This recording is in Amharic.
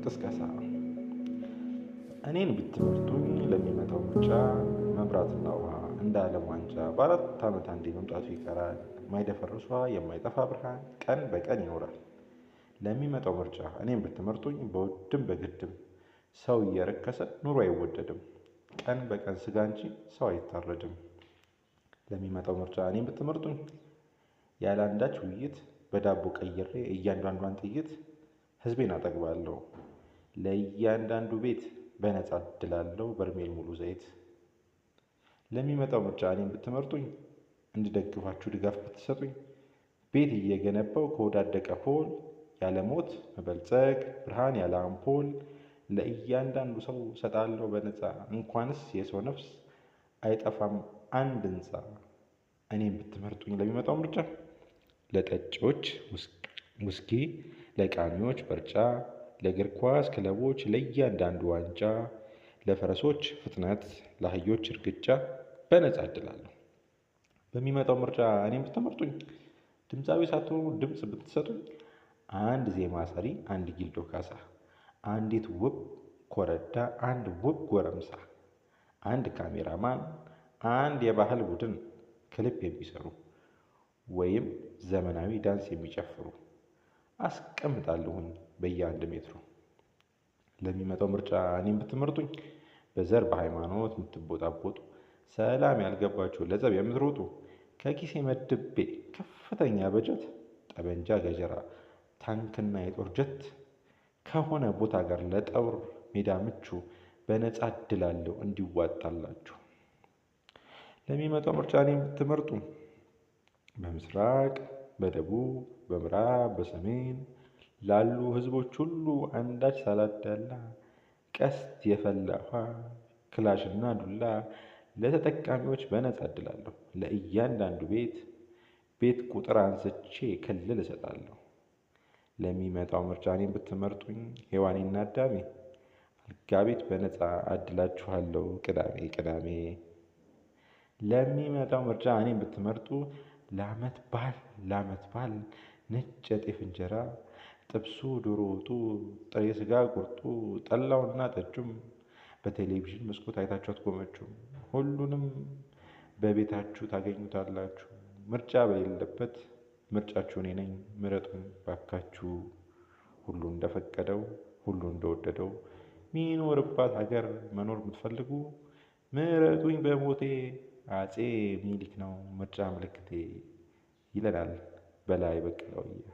ቅስቀሳ። እኔን ብትመርጡኝ ለሚመጣው ምርጫ መብራትና ውሃ እንደ ዓለም ዋንጫ በ4 ዓመት አንዴ መምጣቱ ይቀራል። የማይደፈርሷ የማይጠፋ ብርሃን ቀን በቀን ይኖራል። ለሚመጣው ምርጫ እኔን ብትመርጡኝ በውድም በግድም ሰው እየረከሰ ኑሮ አይወደድም። ቀን በቀን ስጋ እንጂ ሰው አይታረድም። ለሚመጣው ምርጫ እኔን ብትመርጡኝ ያለ አንዳች ውይይት በዳቦ ቀይሬ እያንዳንዷን ጥይት ህዝቤን አጠግባለሁ። ለእያንዳንዱ ቤት በነፃ እድላለሁ በርሜል ሙሉ ዘይት። ለሚመጣው ምርጫ እኔን ብትመርጡኝ እንድደግፋችሁ ድጋፍ ብትሰጡኝ ቤት እየገነባው ከወዳደቀ ፖል ያለ ሞት መበልጸግ ብርሃን ያለ አምፖል ለእያንዳንዱ ሰው ሰጣለሁ በነፃ እንኳንስ የሰው ነፍስ አይጠፋም አንድ ህንፃ። እኔን ብትመርጡኝ ለሚመጣው ምርጫ ለጠጪዎች ውስኪ፣ ለቃሚዎች በርጫ፣ ለእግር ኳስ ክለቦች ለእያንዳንዱ ዋንጫ፣ ለፈረሶች ፍጥነት፣ ለአህዮች እርግጫ በነፃ እድላለሁ። በሚመጣው ምርጫ እኔን ብትመርጡኝ ድምፃዊ ሳትሆኑ ድምፅ ብትሰጡኝ አንድ ዜማ ሰሪ፣ አንድ ጊልዶ ካሳ፣ አንዲት ውብ ኮረዳ፣ አንድ ውብ ጎረምሳ፣ አንድ ካሜራማን፣ አንድ የባህል ቡድን ክሊፕ የሚሰሩ ወይም ዘመናዊ ዳንስ የሚጨፍሩ አስቀምጣለሁኝ በየአንድ ሜትሩ። ለሚመጣው ምርጫ እኔን ብትመርጡኝ በዘር በሃይማኖት የምትቦጣቦጡ ሰላም ያልገባችሁ ለጸብ የምትሮጡ ከኪሴ መድቤ ከፍተኛ በጀት ጠበንጃ ገጀራ ታንክና የጦር ጀት ከሆነ ቦታ ጋር ለጦር ሜዳ ምቹ በነፃ እድላለሁ እንዲዋጣላችሁ። ለሚመጣው ምርጫ እኔን ብትመርጡ በምስራቅ በደቡብ በምዕራብ በሰሜን ላሉ ህዝቦች ሁሉ አንዳች ሳላዳላ ቀስት የፈላ ውሃ ክላሽና ዱላ ለተጠቃሚዎች በነፃ እድላለሁ። ለእያንዳንዱ ቤት ቁጥር አንስቼ ክልል እሰጣለሁ። ለሚመጣው ምርጫ እኔን ብትመርጡኝ ሔዋኔና አዳሜ አልጋ ቤት በነፃ አድላችኋለሁ ቅዳሜ ቅዳሜ። ለሚመጣው ምርጫ እኔን ብትመርጡ ለዓመት በዓል ነጭ የጤፍ እንጀራ ጥብሱ፣ ዶሮ ወጡ፣ ጥሬ ስጋ ቁርጡ፣ ጠላውና ጠጁም በቴሌቪዥን መስኮት አይታችሁ አትጎመጁም። ሁሉንም በቤታችሁ ታገኙታላችሁ። ምርጫ በሌለበት ምርጫችሁ እኔ ነኝ። ምረጡኝ ባካችሁ። ሁሉ እንደፈቀደው ሁሉ እንደወደደው ሚኖርባት ሀገር መኖር የምትፈልጉ ምረጡኝ በሞቴ። አፄ ምኒልክ ነው ምርጫ ምልክቴ ይለናል በላይ በቀለ ወያ።